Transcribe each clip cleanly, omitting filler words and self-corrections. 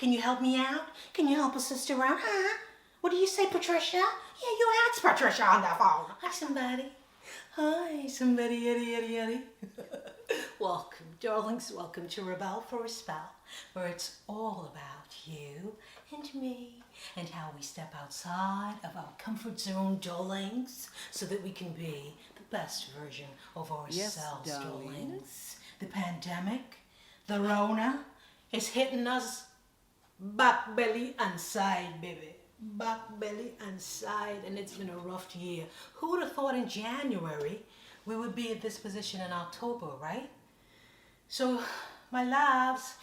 Can you help me out? Can you help a sister out, huh? What do you say, Patricia? Yeah, you asked Patricia on the phone. Hi, somebody. Hi, somebody, yaddy, yaddy, yaddy. Welcome, darlings. Welcome to Rebel for a Spell, where it's all about you and me and how we step outside of our comfort zone, darlings, so that we can be the best version of ourselves, darlings. The pandemic, the Rona, is hitting us back belly and side, baby. Back belly and side, and it's been a rough year. Who would have thought in January we would be at this position in October, right? So, my loves,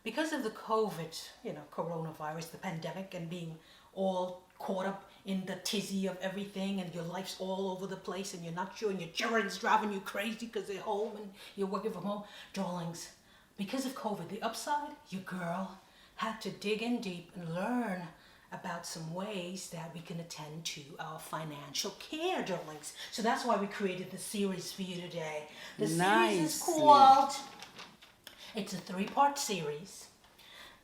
because of the COVID, coronavirus, the pandemic, and being all caught up in the tizzy of everything, and your life's all over the place, and you're not sure, and your children's driving you crazy because they're home and you're working from home. Darlings, because of COVID, the upside, your girl had to dig in deep and learn about some ways that we can attend to our financial care, darlings. So that's why we created the series for you today. The series is called, it's a 3-part series.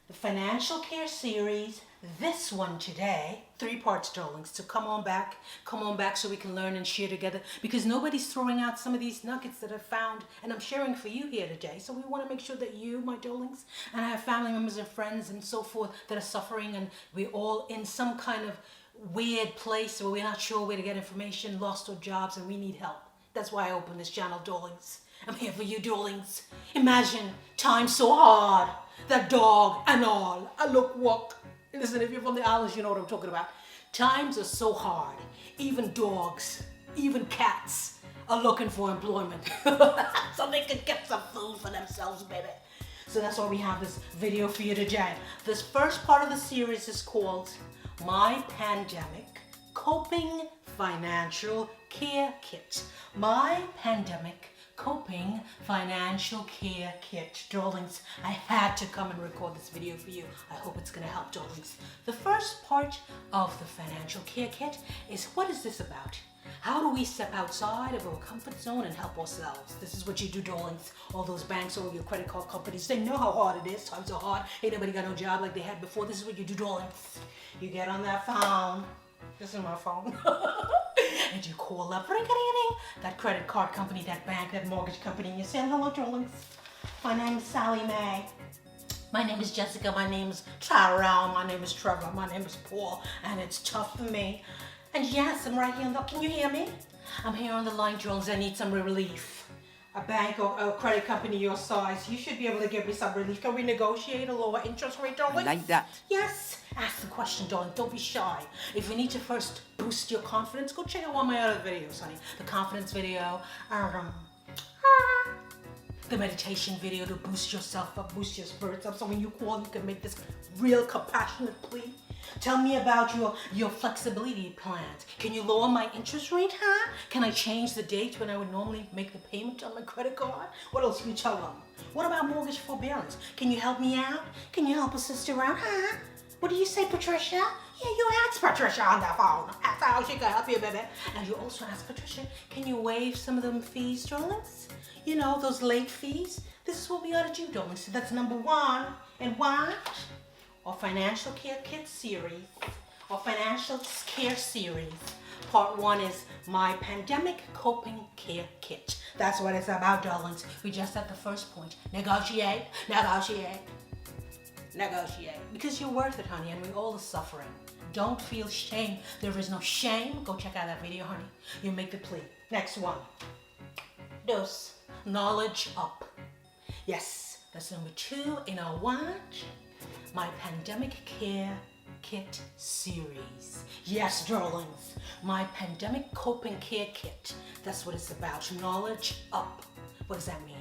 The financial care series, this one today, 3 parts, darlings. So come on back so we can learn and share together, because nobody's throwing out some of these nuggets that I've found and I'm sharing for you here today. So we want to make sure that you, my darlings, and I have family members and friends and so forth that are suffering, and we're all in some kind of weird place where we're not sure where to get information, lost our jobs, and we need help. That's why I opened this channel, darlings. I'm here for you, darlings. Imagine times so hard, that dog and all. I look, walk. Listen, if you're from the islands, you know what I'm talking about. Times are so hard. Even dogs, even cats are looking for employment. So they can get some food for themselves, baby. So that's why we have this video for you today. This first part of the series is called My Pandemic Coping Financial Care Kit. My Pandemic Coping Financial Care Kit. Darlings, I had to come and record this video for you. I hope it's going to help, darlings. The first part of the financial care kit is, what is this about? How do we step outside of our comfort zone and help ourselves? This is what you do, darlings. All those banks, all your credit card companies, they know how hard it is. Times are hard. Ain't nobody got no job like they had before. This is what you do, darlings. You get on that phone. This is my phone. And you call up that credit card company, that bank, that mortgage company, and you say, hello, darlings. My name is Sally Mae. My name is Jessica. My name is Tyrell. My name is Trevor. My name is Paul. And it's tough for me. And yes, I'm right here on the, can you hear me? I'm here on the line, darlings. I need some relief. A bank or a credit company your size, you should be able to give me some relief. Can we negotiate a lower interest rate, darling? I like that. Yes. Ask the question, darling. Don't be shy. If you need to first boost your confidence, go check out one of my other videos, honey. The confidence video, the meditation video to boost yourself up, boost your spirits up. So when you call, you can make this real compassionate plea. Tell me about your flexibility plans. Can you lower my interest rate, huh? Can I change the date when I would normally make the payment on my credit card? What else can you tell them? What about mortgage forbearance? Can you help me out? Can you help a sister out, huh? What do you say, Patricia? Yeah, you asked Patricia on the phone. That's how she can help you, baby. And you also asked Patricia, can you waive some of them fees, darlings? You know, those late fees? This is what we ought to do, darlings. So that's number 1. And what? Our financial care kit series. Our financial care series. Part 1 is My Pandemic Coping Care Kit. That's what it's about, darlings. We just at the first point. Negotiate, negotiate. Negotiate. Because you're worth it, honey, and we all are suffering. Don't feel shame. There is no shame. Go check out that video, honey. You make the plea. Next one. Dos. Knowledge up. Yes, that's number 2 in our what? My Pandemic Care Kit series. Yes, darlings. My Pandemic Coping Care Kit. That's what it's about. Knowledge up. What does that mean?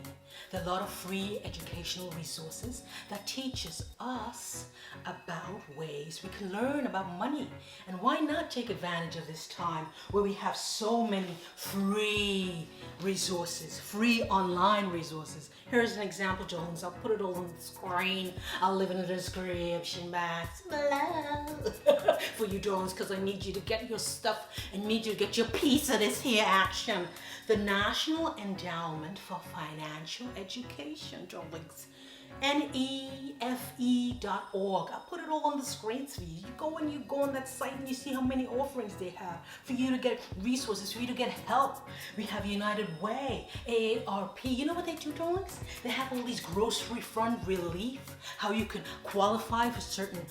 There are a lot of free educational resources that teaches us about ways we can learn about money. And why not take advantage of this time where we have so many free resources, free online resources. Here's an example, darlings. I'll put it all on the screen. I'll leave it in the description box below for you, darlings, because I need you to get your stuff and need you to get your piece of this here action. The National Endowment for Financial Education, darlings. nefe.org. I'll put it all on the screens for you. You go on that site and you see how many offerings they have for you to get resources, for you to get help. We have United Way, AARP. You know what they do, darlings? They have all these grocery fund relief, how you can qualify for certain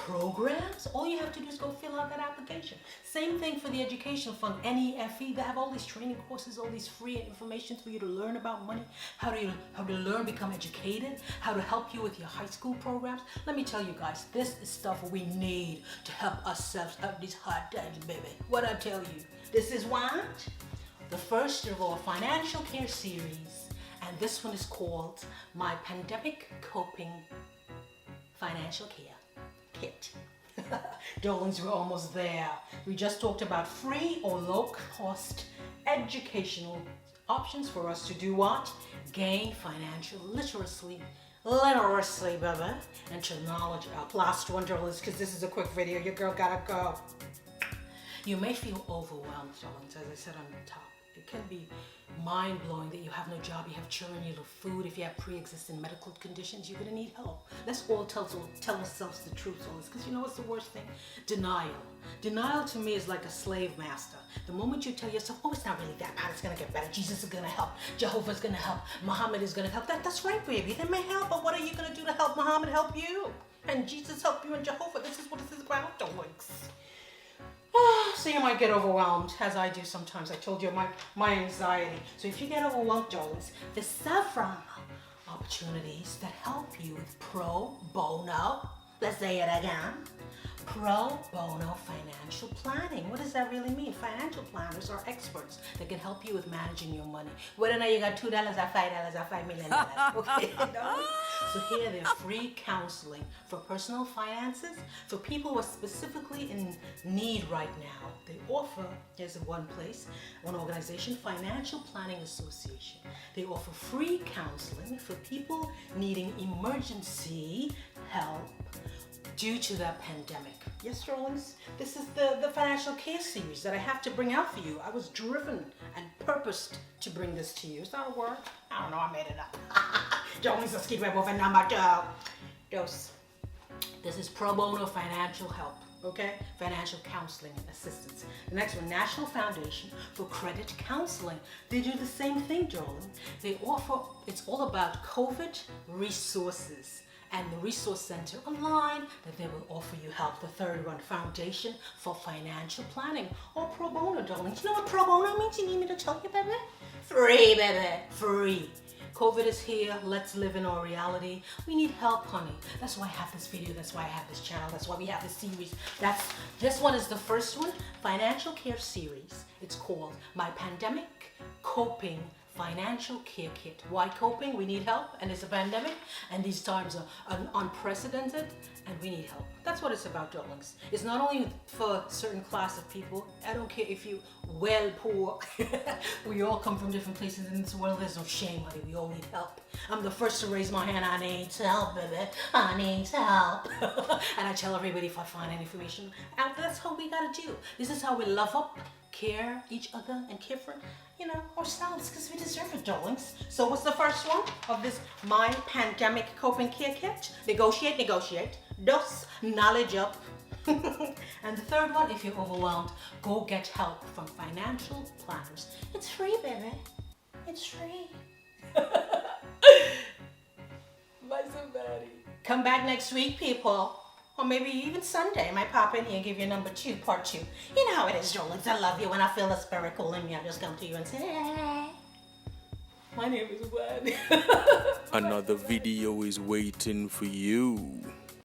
programs. All you have to do is go fill out that application. Same thing for the education fund, NEFE. They have all these training courses, all these free information for you to learn about money, how to learn, become educated, how to help you with your high school programs. Let me tell you guys, this is stuff we need to help ourselves out these hard times, baby. What I tell you, this is what? The first of our financial care series, and this one is called My Pandemic Coping Financial Care Kit. Darlings, we're almost there. We just talked about free or low cost educational options for us to do what? Gain financial literacy, baby, and to knowledge about. Last one, darlings, because this is a quick video. Your girl gotta go. You may feel overwhelmed, darlings, as I said on the top. It can be mind-blowing that you have no job, you have children, you have food. If you have pre-existing medical conditions, you're gonna need help. Let's all tell ourselves the truth, because you know what's the worst thing? Denial. Denial to me is like a slave master. The moment you tell yourself, oh, it's not really that bad, it's gonna get better, Jesus is gonna help, Jehovah's gonna help, Muhammad is gonna help. That's right, baby, they may help, but what are you gonna do to help Muhammad help you? And Jesus help you and Jehovah. This is what this is about, darlings. So you might get overwhelmed, as I do sometimes. I told you my anxiety. So if you get overwhelmed, darlings, there's several opportunities that help you with pro bono. Let's say it again. Pro bono financial planning. What does that really mean? Financial planners are experts that can help you with managing your money. Whether or not you got $2 or $5 or $5 million. Okay. So here there's free counseling for personal finances for people who are specifically in need right now. They offer, here's one place, one organization, Financial Planning Association. They offer free counseling for people needing emergency help due to the pandemic. Yes, darlings, this is the financial care series that I have to bring out for you. I was driven and purposed to bring this to you. Is that a word? I don't know, I made it up. Darlings, let's keep over number 2. This is pro bono financial help, okay? Financial counseling and assistance. The next one, National Foundation for Credit Counseling. They do the same thing, darling. They offer, it's all about COVID resources and the resource center online that they will offer you help. The third one, Foundation for Financial Planning, or pro bono, darling. You know what pro bono means? You need me to tell you, baby? Free, baby, free. COVID is here. Let's live in our reality. We need help, honey. That's why I have this video. That's why I have this channel. That's why we have this series. This one is the first one, Financial Care Series. It's called My Pandemic Coping Financial Care Kit. Why coping? We need help, and it's a pandemic, and these times are unprecedented, and we need help. That's what it's about, darlings. It's not only for a certain class of people. I don't care if you well, poor. We all come from different places in this world. There's no shame, honey. We all need help. I'm the first to raise my hand. I need help, baby. I need help. And I tell everybody if I find any information out, that's how we gotta do. This is how we love up, care each other, and care for, ourselves, because we deserve it, darlings. So what's the first one of this My Pandemic Coping Care Kit? Negotiate. Dos, knowledge up. And the third one, if you're overwhelmed, go get help from financial planners. It's free, baby. It's free. Bye, somebody. Come back next week, people. Or maybe even Sunday. I might pop in here and give you number 2, part 2. You know how it is, darlings. I love you. When I feel the spirit calling me, I just come to you and say, hey. My name is Wad. Another video is waiting for you.